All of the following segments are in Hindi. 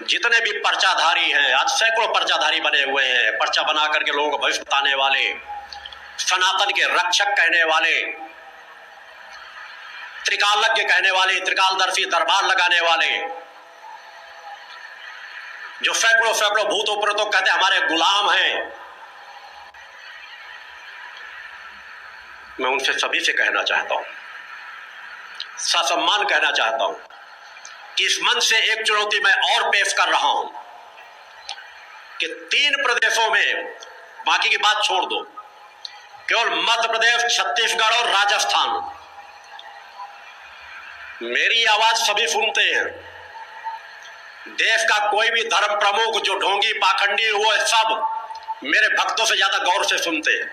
जितने भी पर्चाधारी हैं, आज सैकड़ों पर्चाधारी बने हुए हैं, पर्चा बना करके लोगों को भविष्य बताने वाले, सनातन के रक्षक कहने वाले, त्रिकालज्ञ कहने वाले, त्रिकालदर्शी दरबार लगाने वाले, जो सैकड़ों सैकड़ों भूतों प्रेतों कहते हैं हमारे गुलाम हैं। मैं उनसे सभी से कहना चाहता हूं, ससम्मान कहना चाहता हूं कि इस मंच से एक चुनौती मैं और पेश कर रहा हूं कि 3 प्रदेशों में, बाकी की बात छोड़ दो, केवल मध्य प्रदेश, छत्तीसगढ़ और राजस्थान, मेरी आवाज सभी सुनते हैं। देश का कोई भी धर्म प्रमुख जो ढोंगी पाखंडी, वो सब मेरे भक्तों से ज्यादा गौर से सुनते हैं,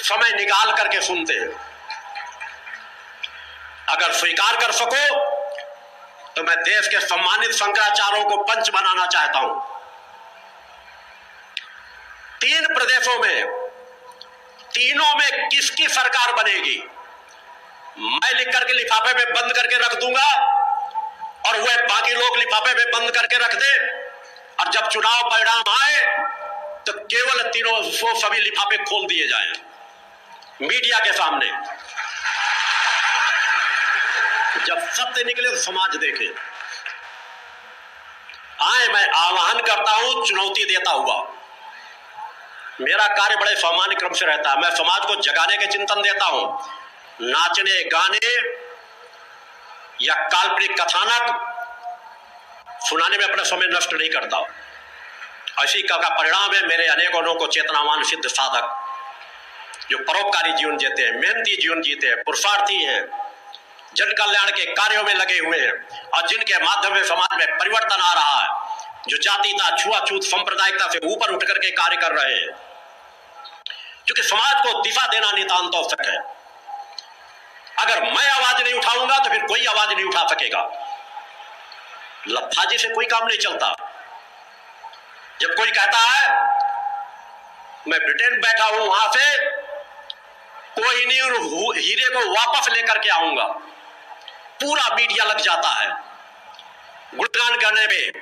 समय निकाल करके सुनते हैं। अगर स्वीकार कर सको तो मैं देश के सम्मानित शंकराचार्यों को पंच बनाना चाहता हूं। 3 प्रदेशों में, तीनों में किसकी सरकार बनेगी, मैं लिख करके लिफाफे में बंद करके रख दूंगा और वह बाकी लोग लिफाफे में बंद करके रख दे, और जब चुनाव परिणाम आए तो केवल तीनों सभी लिफाफे खोल दिए जाएं मीडिया के सामने। जब सत्य निकले तो समाज देखे। आए, मैं आह्वान करता हूं, चुनौती देता हुआ। मेरा कार्य बड़े सामान्य क्रम से रहता है। मैं समाज को जगाने के चिंतन देता हूं। नाचने गाने या काल्पनिक कथानक सुनाने में अपना समय नष्ट नहीं करता। ऐसी का परिणाम है मेरे अनेकों को चेतनावान सिद्ध साधक जो परोपकारी जीवन जीते हैं, मेहनती जीवन जीते हैं, पुरुषार्थी हैं, जन कल्याण के कार्यों में लगे हुए हैं और जिनके माध्यम से समाज में परिवर्तन आ रहा है, जो जातीयता, छुआछूत, सांप्रदायिकता से ऊपर उठ करके कार्य कर रहे हैं, क्योंकि समाज को दिशा देना नितांत आवश्यक है। अगर मैं आवाज नहीं उठाऊंगा तो फिर कोई आवाज नहीं उठा सकेगा। लफ्फाजी से कोई काम नहीं चलता। जब कोई कहता है मैं ब्रिटेन बैठा हूं, वहां से कोई नहीं हीरे को वापस लेकर के आऊंगा, पूरा मीडिया लग जाता है गुणगान करने में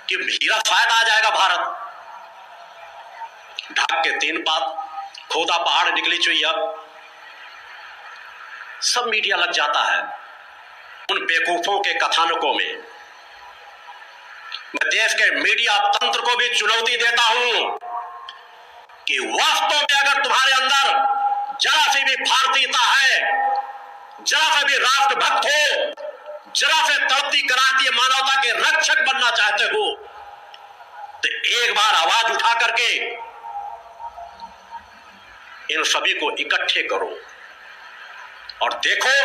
कि हीरा शायद आ जाएगा भारत। ढाक के 3 बात, खोदा पहाड़ निकली चुईया, सब मीडिया लग जाता है उन बेवकूफों के कथानकों में। मैं देश के मीडिया तंत्र को भी चुनौती देता हूं कि वास्तव में अगर तुम्हारे अंदर जरा सी भी भारतीयता है, जरा सा भी राष्ट्रभक्त हो, जरा से तड़पती कराती मानवता के रक्षक बनना चाहते हो, तो एक बार आवाज उठा करके इन सभी को इकट्ठे करो और देखो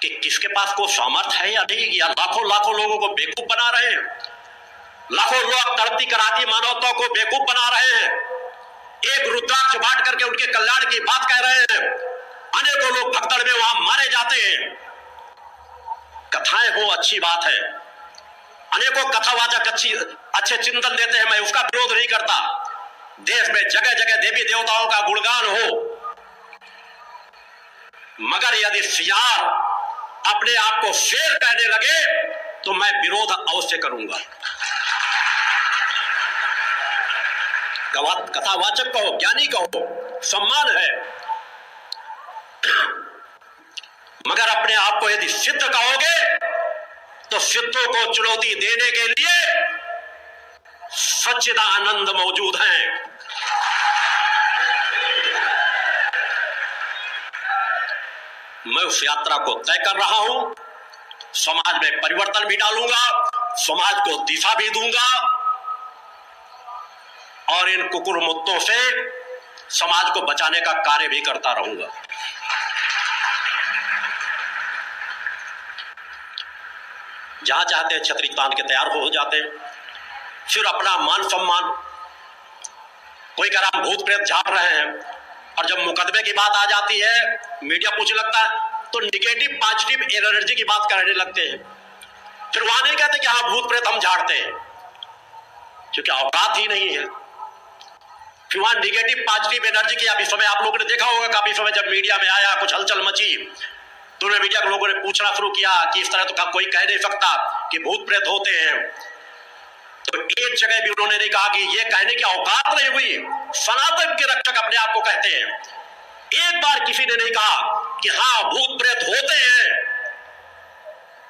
कि किसके पास को सामर्थ्य है या नहीं, या लाखों लाखों लोगों को बेवकूफ बना रहे हैं, लाखों लोग तड़पती कराती मानवता को बेवकूफ बना रहे हैं, एक रुद्राक्ष बांट करके उनके कल्याण की बात कह रहे हैं, अनेकों लोग भगदड़ में वहां मारे जाते हैं। कथाएं हो अच्छी बात है, अनेकों कथावाचक अच्छे चिंतन देते हैं, मैं उसका विरोध नहीं करता। देश में जगह जगह देवी देवताओं का गुणगान हो, मगर यदि सियार अपने आप को शेर कहने लगे तो मैं विरोध अवश्य करूंगा। कथावाचक कहो, ज्ञानी कहो, सम्मान है, मगर अपने आप को यदि सिद्ध कहोगे तो सिद्धों को चुनौती देने के लिए सच्चिदानंद मौजूद हैं। मैं उस यात्रा को तय कर रहा हूं, समाज में परिवर्तन भी डालूंगा, समाज को दिशा भी दूंगा और इन कुकुरमुत्तों से समाज को बचाने का कार्य भी करता रहूंगा। जहां चाहते हैं छतरी तान के तैयार हो जाते हैं, फिर अपना मान सम्मान, कोई कह रहा भूत प्रेत झाड़ रहे हैं, और जब मुकदमे की बात आ जाती है, मीडिया पूछने लगता है तो निगेटिव पॉजिटिव एनर्जी की बात करने लगते हैं। फिर वहां नहीं कहते कि हाँ भूत प्रेत हम झाड़ते हैं, क्योंकि औकात ही नहीं है। फिर वहां निगेटिव पॉजिटिव एनर्जी की, अभी समय आप लोगों ने देखा होगा, काफी समय जब मीडिया में आया, कुछ हलचल मची, तुम्हें मीडिया के लोगों ने पूछना शुरू किया कि इस तरह तो कोई कह नहीं सकता कि भूत प्रेत होते हैं। तो एक जगह भी उन्होंने नहीं कहा कि ये कहने की औकात नहीं हुई, सनातन के रक्षक अपने आप को कहते हैं। एक बार किसी ने नहीं कहा कि हाँ भूत प्रेत होते हैं,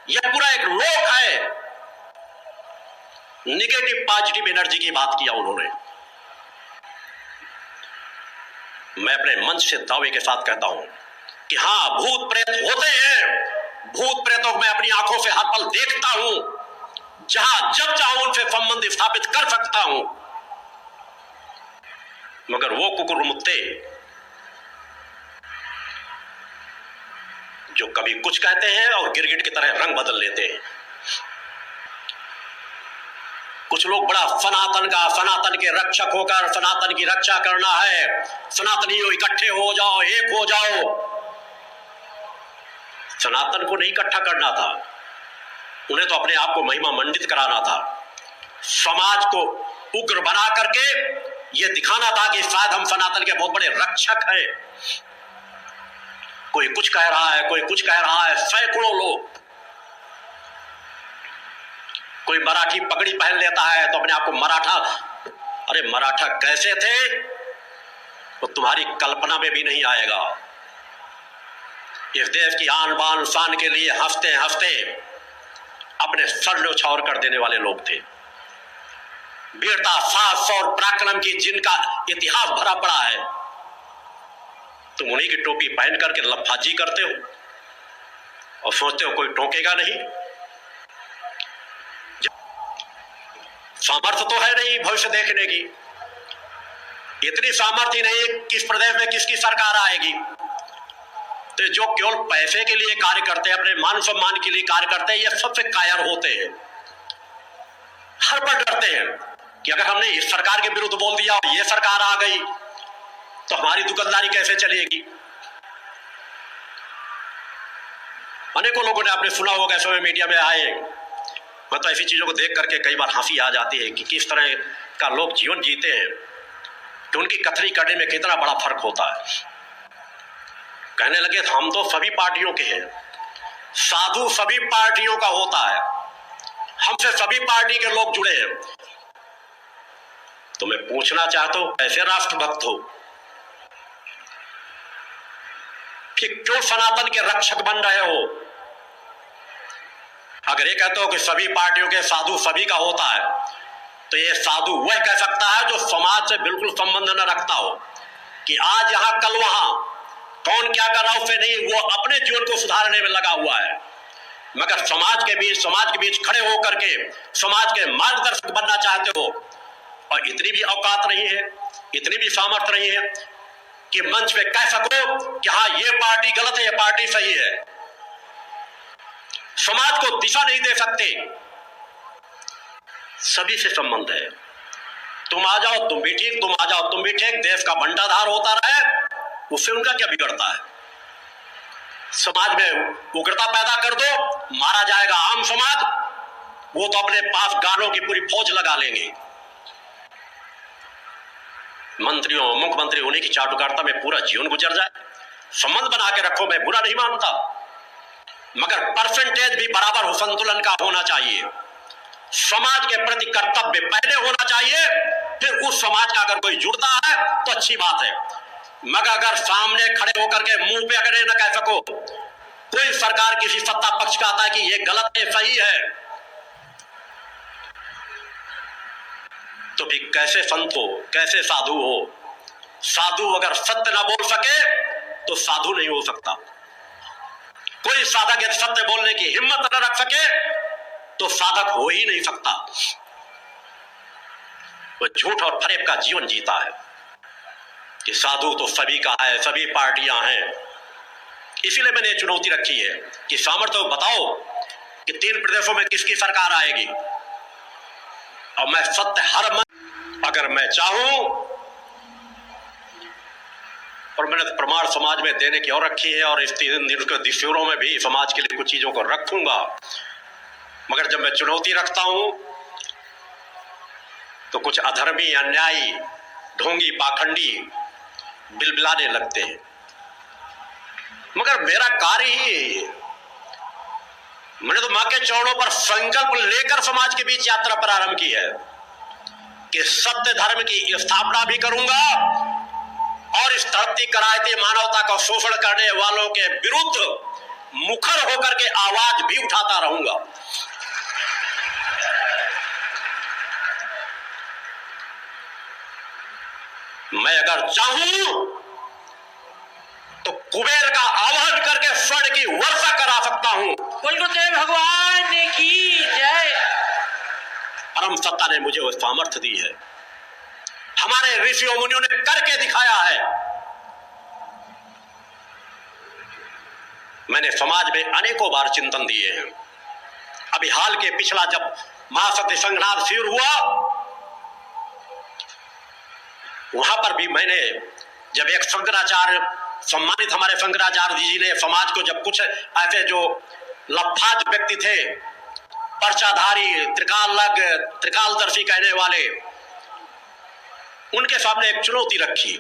यह पूरा एक लोक है। निगेटिव पॉजिटिव एनर्जी की बात किया उन्होंने। मैं अपने मंच से दावे के साथ कहता हूं कि हाँ भूत प्रेत होते हैं। भूत प्रेतों को मैं अपनी आंखों से हर पल देखता हूं, जहां जब चाहूं उनसे संबंध स्थापित कर सकता हूं। मगर वो कुकुरमुत्ते जो कभी कुछ कहते हैं और गिरगिट की तरह रंग बदल लेते हैं। कुछ लोग बड़ा सनातन के रक्षक होकर सनातन की रक्षा करना है, सनातनियों इकट्ठे हो जाओ, एक हो जाओ। सनातन को नहीं इकट्ठा करना था, उन्हें तो अपने आप को महिमा मंडित कराना था। समाज को उग्र बना करके यह दिखाना था कि शायद हम सनातन के बहुत बड़े रक्षक हैं। कोई कुछ कह रहा है, कोई कुछ कह रहा है, सैकड़ों लोग। कोई मराठी पगड़ी पहन लेता है तो अपने आप को मराठा। अरे मराठा कैसे थे तो तुम्हारी कल्पना में भी नहीं आएगा। इस देश की आन बान शान के लिए हंसते हंसते अपने सर न्यौछावर कर देने वाले लोग थे। वीरता, साहस और पराक्रम की जिनका इतिहास भरा पड़ा है, तुम उन्हीं की टोपी पहन करके लफाजी करते हो और सोचते हो कोई टोकेगा नहीं। सामर्थ्य तो है नहीं भविष्य देखने की, इतनी सामर्थ्य नहीं किस प्रदेश में किसकी सरकार आएगी। तो जो केवल पैसे के लिए कार्य करते हैं, अपने मान सम्मान के लिए कार्य करते हैं, ये सबसे कायर होते हैं। हर पर डरते हैं कि अगर हमने इस सरकार के विरुद्ध बोल दिया और ये सरकार आ गई तो हमारी दुकानदारी कैसे चलेगी। अनेकों लोगों ने आपने सुना होगा, ऐसे मीडिया में आए, मैं तो ऐसी चीजों को देख करके कई बार हंसी आ जाती है कि किस तरह का लोग जीवन जीते हैं, कि उनकी कथनी करने में कितना बड़ा फर्क होता है। कहने लगे हम तो सभी पार्टियों के हैं, साधु सभी पार्टियों का होता है, हमसे सभी पार्टी के लोग जुड़े हैं। तो मैं पूछना चाहता हूं कैसे राष्ट्रभक्त हो कि क्यों सनातन के रक्षक बन रहे हो। अगर ये कहते हो कि सभी पार्टियों के साधु सभी का होता है, तो ये साधु वह कह सकता है जो समाज से बिल्कुल संबंध न रखता हो, कि आज यहां कल वहां, कौन क्या कर रहा है उससे नहीं, वो अपने जीवन को सुधारने में लगा हुआ है। मगर समाज के बीच खड़े होकर के समाज के मार्गदर्शक बनना चाहते हो, और इतनी भी औकात नहीं है, इतनी भी सामर्थ्य नहीं है कि मंच पे कह सको कि हाँ ये पार्टी गलत है, ये पार्टी सही है। समाज को दिशा नहीं दे सकते। सभी से संबंध है, तुम आ जाओ तुम भी ठीक, तुम आ जाओ तुम भी ठीक। देश का भंडाधार होता रहे, उससे उनका क्या बिगड़ता है। समाज में उग्रता पैदा कर दो, मारा जाएगा आम समाज, वो तो अपने पास गानों की पूरी फौज लगा लेंगे। मंत्रियों मुख्यमंत्री उन्हीं की चाटुकारिता में पूरा जीवन गुजर जाए। संबंध बना के रखो, मैं बुरा नहीं मानता, मगर परसेंटेज भी बराबर हो, संतुलन का होना चाहिए। समाज के प्रति कर्तव्य पहले होना चाहिए, फिर उस समाज का अगर कोई जुड़ता है तो अच्छी बात है। मगर अगर सामने खड़े होकर के मुंह पे अगर न कह सको, कोई सरकार किसी सत्ता पक्ष का आता है कि ये गलत है सही है, तो भी कैसे संत हो, कैसे साधु हो। साधु अगर सत्य ना बोल सके तो साधु नहीं हो सकता। कोई साधक यदि सत्य बोलने की हिम्मत न रख सके तो साधक हो ही नहीं सकता। वो झूठ और फरेब का जीवन जीता है कि साधु तो सभी का है, सभी पार्टियां हैं। इसीलिए मैंने चुनौती रखी है कि सामर्थ्य बताओ कि 3 प्रदेशों में किसकी सरकार आएगी। और मैं सत्य हर मन, अगर मैं चाहूं, और मैंने प्रमाण समाज में देने की और रखी है, और इस 3 दिन के दिशों में भी समाज के लिए कुछ चीजों को रखूंगा। मगर जब मैं चुनौती रखता हूं तो कुछ अधर्मी, अन्यायी, ढोंगी, पाखंडी बिलबिलाने लगते हैं। मगर मेरा कार्य ही है। मैंने तो मां के चरणों पर संकल्प लेकर समाज के बीच यात्रा प्रारंभ की है कि सत्य धर्म की स्थापना भी करूंगा और इस धरती करायती मानवता का शोषण करने वालों के विरुद्ध मुखर होकर के आवाज भी उठाता रहूंगा। मैं अगर चाहूं तो कुबेर का आवाहन करके स्वर्ण की वर्षा करा सकता हूं। गुरुदेव भगवान की जय। परम सत्ता ने मुझे वो सामर्थ्य दी है, हमारे ऋषियों मुनियों ने करके दिखाया है। मैंने समाज में अनेकों बार चिंतन दिए हैं। अभी हाल के पिछला जब महासत्य संघनाथ शिविर हुआ, वहां पर भी मैंने जब एक शंकराचार्य, सम्मानित हमारे शंकराचार्य जी ने समाज को जब कुछ ऐसे जो लफ्फाज व्यक्ति थे, पर्चाधारी, त्रिकालदर्शी कहने वाले, उनके सामने एक चुनौती रखी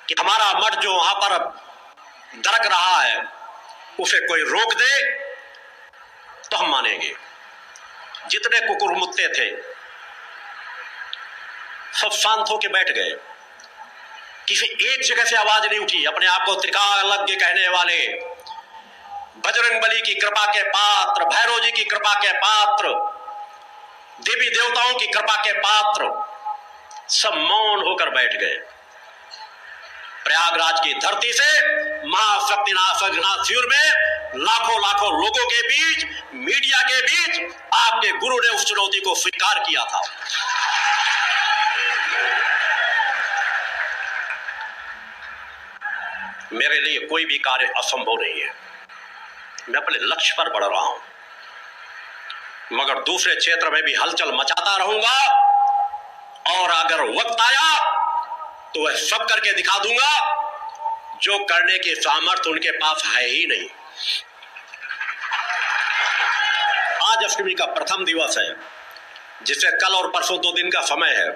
कि हमारा मठ जो वहां पर दरक रहा है उसे कोई रोक दे तो हम मानेंगे। जितने कुकुरमुत्ते थे सब शांत होकर बैठ गए, किसी एक जगह से आवाज नहीं उठी। अपने आप को त्रिकालज्ञ कहने वाले, बजरंगबली की कृपा के पात्र, भैरव जी की कृपा के पात्र, देवी देवताओं की कृपा के पात्र, सब मौन होकर बैठ गए। प्रयागराज की धरती से महाशक्तिनाथ संघनाथ शिविर में लाखों लाखों लोगों के बीच, मीडिया के बीच आपके गुरु ने उस चुनौती को स्वीकार किया था। मेरे लिए कोई भी कार्य असंभव नहीं है। मैं अपने लक्ष्य पर बढ़ रहा हूं, मगर दूसरे क्षेत्र में भी हलचल मचाता रहूंगा और अगर वक्त आया तो वह सब करके दिखा दूंगा जो करने की सामर्थ्य उनके पास है ही नहीं। आज अष्टमी का प्रथम दिवस है, जिसे कल और परसों 2 दिन का समय है।